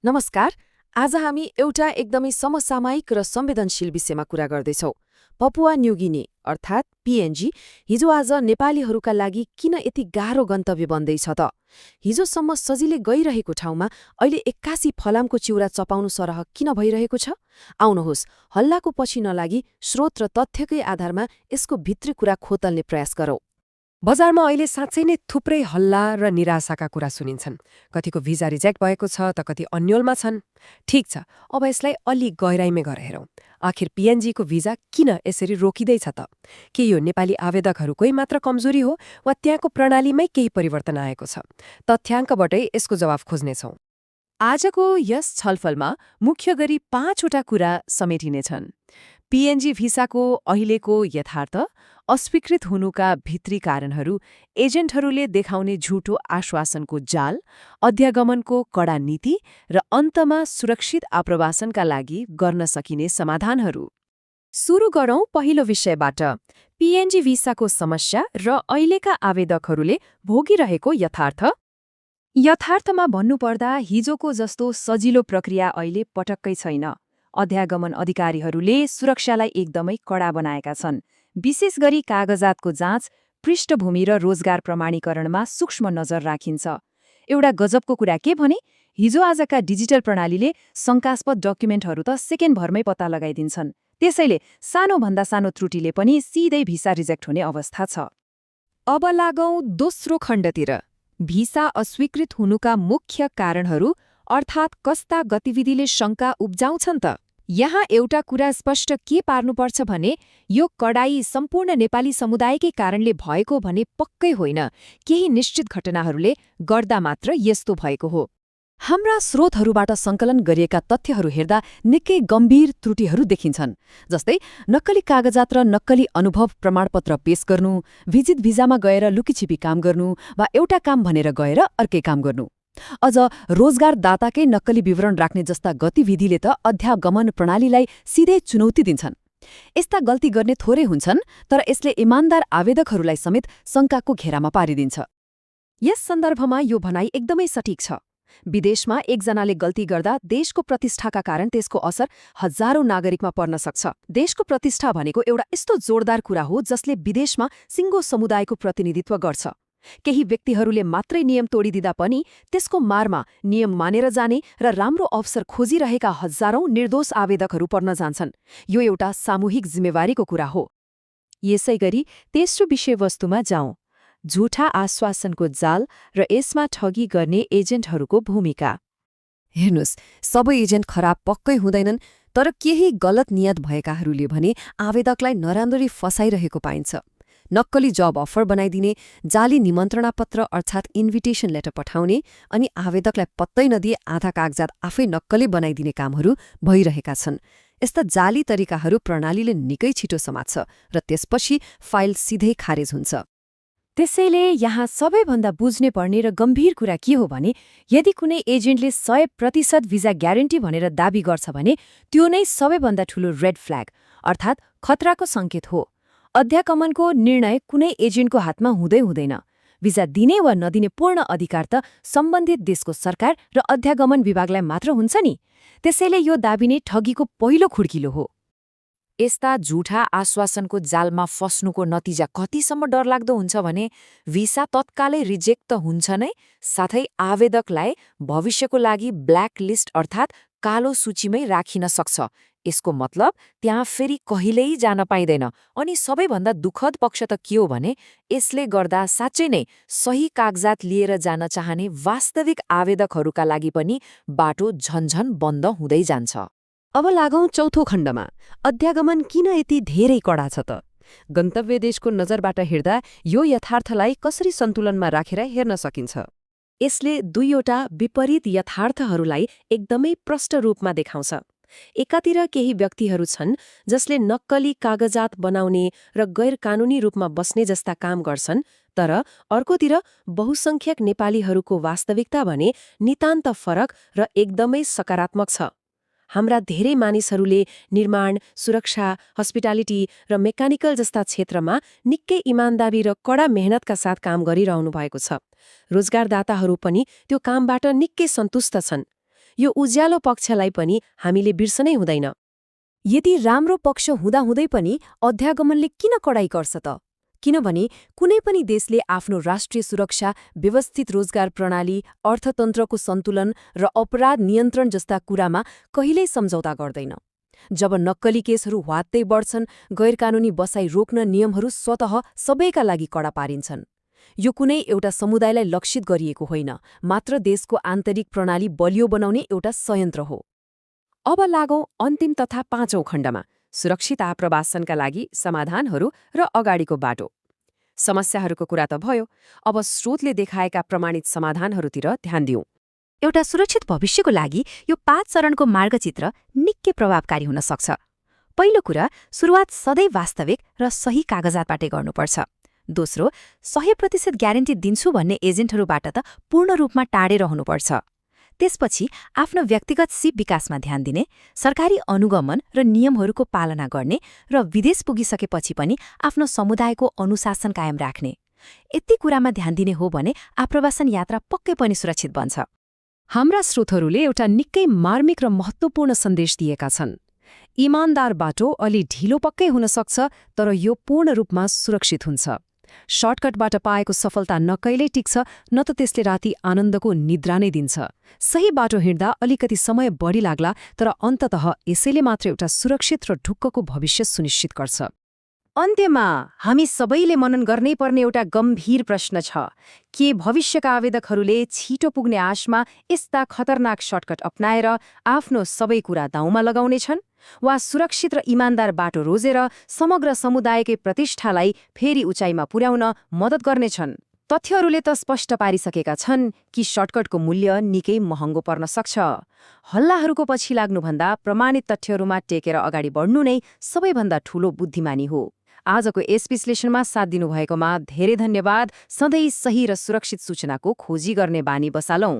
नमस्कार। आज हामी एउटा एकदमै समसामयिक र संवेदनशील विषयमा कुरा गर्दैछौँ। पपुवा न्युगिनी अर्थात् पिएनजी हिजोआज नेपालीहरूका लागि किन यति गाह्रो गन्तव्य बन्दैछ त? हिजोसम्म सजिलै गइरहेको ठाउँमा अहिले एक्कासी फलामको चिउरा चपाउनु सरह किन भइरहेको छ? आउनुहोस्, हल्लाको पछि नलागी स्रोत र तथ्यकै आधारमा यसको भित्री कुरा खोतल्ने प्रयास गरौँ। बजारमा अहिले साँच्चै नै थुप्रै हल्ला र निराशाका कुरा सुनिन्छन्। कतिको भिजा रिजेक्ट भएको छ त कति अन्यलमा छन्। ठिक छ, अब यसलाई अलि गहिराइमै गएर हेरौँ। आखिर पिएनजीको भिजा किन यसरी रोकिँदैछ त? के यो नेपाली आवेदकहरूकै मात्र कमजोरी हो वा त्यहाँको प्रणालीमै केही परिवर्तन आएको छ? तथ्याङ्कबाटै यसको जवाफ खोज्नेछौँ। आजको यस छलफलमा मुख्य गरी 5वटा कुरा समेटिनेछन्। पिएनजी भिसाको अहिलेको यथार्थ, अस्वीकृत हुनुका भित्री कारणहरू, एजेन्टहरूले देखाउने झुटो आश्वासनको जाल, अध्यागमनको कडा नीति र अन्तमा सुरक्षित आप्रवासनका लागि गर्न सकिने समाधानहरू। सुरु गरौँ पहिलो विषयबाट, पिएनजी भिसाको समस्या र अहिलेका आवेदकहरूले भोगिरहेको यथार्थ। यथार्थमा भन्नुपर्दा हिजोको जस्तो सजिलो प्रक्रिया अहिले पटक्कै छैन। अध्यागमन अधिकारीहरूले सुरक्षालाई एकदमै कडा बनाएका छन्। विशेष गरी कागजातको जाँच, पृष्ठभूमि र रोजगार प्रमाणीकरणमा सूक्ष्म नजर राखिन्छ। एउटा गजबको कुरा के भने, हिजोआजका डिजिटल प्रणालीले शङ्कास्पद डकुमेन्टहरू त सेकेन्डभरमै पत्ता लगाइदिन्छन्। त्यसैले सानोभन्दा सानो त्रुटिले पनि सिधै भिसा रिजेक्ट हुने अवस्था छ। अब लागौँ दोस्रो खण्डतिर, भिसा अस्वीकृत हुनुका मुख्य कारणहरू अर्थात् कस्ता गतिविधिले शङ्का उब्जाउँछन् त? यहाँ एउटा कुरा स्पष्ट के पार्नुपर्छ भने, यो कडाई सम्पूर्ण नेपाली समुदायकै कारणले भएको भने पक्कै होइन। केही निश्चित घटनाहरूले गर्दा मात्र यस्तो भएको हो। हाम्रा स्रोतहरूबाट सङ्कलन गरिएका तथ्यहरू हेर्दा निकै गम्भीर त्रुटिहरू देखिन्छन्। जस्तै नक्कली कागजात र नक्कली अनुभव प्रमाणपत्र पेश गर्नु, भिजिट भिजामा गएर लुकीछिपी काम गर्नु वा एउटा काम भनेर गएर अर्कै काम गर्नु। अझ रोजगारदाताकै नक्कली विवरण राख्ने जस्ता गतिविधिले त अध्यागमन प्रणालीलाई सिधै चुनौती दिन्छन्। यस्ता गल्ती गर्ने थोरै हुन्छन्, तर यसले इमान्दार आवेदकहरूलाई समेत शङ्काको घेरामा पारिदिन्छ। यस सन्दर्भमा यो भनाइ एकदमै सटिक छ। विदेशमा एकजनाले गल्ती गर्दा देशको प्रतिष्ठाका कारण त्यसको असर हजारौं नागरिकमा पर्न सक्छ। देशको प्रतिष्ठा भनेको एउटा यस्तो जोरदार कुरा हो जसले विदेशमा सिङ्गो समुदायको प्रतिनिधित्व गर्छ। केही व्यक्तिहरूले मात्रै नियम तोडिदिँदा पनि त्यसको मारमा नियम मानेर जाने र राम्रो अवसर खोजिरहेका हजारौं निर्दोष आवेदकहरू पर्न जान्छन्। यो एउटा सामूहिक जिम्मेवारीको कुरा हो। यसैगरी तेस्रो विषयवस्तुमा जाउँ, झुठा आश्वासनको जाल र यसमा ठगी गर्ने एजेन्टहरूको भूमिका। हेर्नुस्, सबै एजेन्ट खराब पक्कै हुँदैनन्, तर केही गलत नियत भएकाहरूले भने आवेदकलाई नराम्ररी फसाइरहेको पाइन्छ। नक्कली जब अफर बनाइदिने, जाली निमन्त्रणा पत्र अर्थात् इन्भिटेसन लेटर पठाउने अनि आवेदकलाई पत्तै नदिए आधा कागजात आफै नक्कली बनाइदिने कामहरू भइरहेका छन्। यस्ता जाली तरिकाहरू प्रणालीले निकै छिटो समात्छ र त्यसपछि फाइल सिधै खारेज हुन्छ। त्यसैले यहाँ सबैभन्दा बुझ्ने पर्ने र गम्भीर कुरा के हो भने, यदि कुनै एजेन्टले 100% भिजा ग्यारेन्टी भनेर दाबी गर्छ भने त्यो नै सबैभन्दा ठूलो रेड फ्ल्याग अर्थात् खतराको सङ्केत हो। अध्यागमनको निर्णय कुनै एजेन्टको हातमा हुँदैन। भिजा दिने वा नदिने पूर्ण अधिकार त सम्बन्धित देशको सरकार र अध्यागमन विभागलाई मात्र हुन्छ नि। त्यसैले यो दाबी नै ठगीको पहिलो खुड्किलो हो। यस्ता झुठा आश्वासनको जालमा फस्नुको नतिजा कतिसम्म डरलाग्दो हुन्छ भने, भिसा तत्कालै रिजेक्ट त हुन्छ नै, साथै आवेदकलाई भविष्यको लागि ब्ल्याक लिस्ट अर्थात् कालो सूचीमै राखिन सक्छ। यसको मतलब त्यहाँ फेरि कहिल्यै जान पाइँदैन। अनि सबैभन्दा दुःखद पक्ष त के हो भने, यसले गर्दा साँच्चै नै सही कागजात लिएर जान चाहने वास्तविक आवेदकहरूका लागि पनि बाटो झन्झन बन्द हुँदै जान्छ। अब लागौँ चौथो खण्डमा, अध्यागमन किन यति धेरै कडा छ त? गन्तव्य देशको नजरबाट हेर्दा यो यथार्थलाई कसरी सन्तुलनमा राखेर हेर्न सकिन्छ? यसले दुईवटा विपरीत यथार्थहरूलाई एकदमै प्रष्ट रूपमा देखाउँछ। एकातिर केही व्यक्तिहरू छन् जसले नक्कली कागजात बनाउने र गैर कानूनी रूपमा बस्ने जस्ता काम गर्छन्, तर अर्कोतिर बहुसंख्यक नेपालीहरूको वास्तविकता भने नितान्त फरक र एकदमै सकारात्मक छ। हाम्रा धेरै मानिसहरूले निर्माण, सुरक्षा, हस्पिटालिटी र मेकानिकल जस्ता क्षेत्रमा निकै इमान्दारी र कडा मेहनतका साथ काम गरिरहनु भएको छ। रोजगारदाताहरू पनि त्यो कामबाट निकै सन्तुष्ट छन्। यो उज्यालो पक्षलाई पनि हामीले बिर्सनै हुँदैन। यदि राम्रो पक्ष हुँदाहुँदै पनि अध्यागमनले किन कडाई गर्छ त? किनभने कुनै पनि देशले आफ्नो राष्ट्रिय सुरक्षा, व्यवस्थित रोजगार प्रणाली, अर्थतन्त्रको सन्तुलन र अपराध नियन्त्रण जस्ता कुरामा कहिल्यै सम्झौता गर्दैन। जब नक्कली केसहरू ह्वात्तै बढ्छन्, गैरकानूनी बसाई रोक्न नियमहरू स्वतः सबैका लागि कडा पारिन्छन्। यो कुनै एउटा समुदायलाई लक्षित गरिएको होइन, मात्र देशको आन्तरिक प्रणाली बलियो बनाउने एउटा संयन्त्र हो। अब लागौं अन्तिम तथा 5औं खण्डमा, सुरक्षित आप्रवासनका लागि समाधानहरू र अगाडिको बाटो। समस्याहरूको कुरा त भयो, अब स्रोतले देखाएका प्रमाणित समाधानहरूतिर ध्यान दिउँ। एउटा सुरक्षित भविष्यको लागि यो 5 चरणको मार्गचित्र निकै प्रभावकारी हुन सक्छ। पहिलो कुरा, सुरुवात सधैँ वास्तविक र सही कागजातबाटै गर्नुपर्छ। दोस्रो, 100% ग्यारेन्टी दिन्छु भन्ने एजेन्टहरूबाट त पूर्ण रूपमा टाढे रहनुपर्छ। त्यसपछि आफ्नो व्यक्तिगत सिप विकासमा ध्यान दिने, सरकारी अनुगमन र नियमहरूको पालना गर्ने र विदेश पुगिसकेपछि पनि आफ्नो समुदायको अनुशासन कायम राख्ने। यति कुरामा ध्यान दिने हो भने आप्रवासन यात्रा पक्कै पनि सुरक्षित बन्छ। हाम्रा स्रोतहरूले एउटा निकै मार्मिक र महत्त्वपूर्ण सन्देश दिएका छन्। इमानदार बाटो अलि ढिलो पक्कै हुन सक्छ, तर यो पूर्ण रूपमा सुरक्षित हुन्छ। सर्टकटबाट पाएको सफलता न कहिल्यै टिक्छ, न त त्यसले राति आनन्दको निद्रा नै दिन्छ। सही बाटो हिँड्दा अलिकति समय बढी लाग्ला, तर अन्ततः यसैले मात्र एउटा सुरक्षित र ढुक्कको भविष्य सुनिश्चित गर्छ। अन्त्यमा हामी सबैले मनन गर्नै पर्ने एउटा गम्भीर प्रश्न छ, के भविष्यका आवेदकहरूले छिटो पुग्ने आशमा यस्ता खतरनाक सर्टकट अपनाएर आफ्नो सबै कुरा दाउमा लगाउनेछन्, वा सुरक्षित र इमानदार बाटो रोजेर समग्र समुदायकै प्रतिष्ठालाई फेरि उचाइमा पुर्याउन मद्दत गर्नेछन्? तथ्यहरूले त स्पष्ट पारिसकेका छन् कि सर्टकटको मूल्य निकै महँगो पर्न सक्छ। हल्लाहरूको पछि लाग्नुभन्दा प्रमाणित तथ्यहरूमा टेकेर अगाडि बढ्नु नै सबैभन्दा ठूलो बुद्धिमानी हो। आजको यस विश्लेषणमा साथ दिनुभएकोमा धेरै धन्यवाद। सधैँ सही र सुरक्षित सूचनाको खोजी गर्ने बानी बसालौं।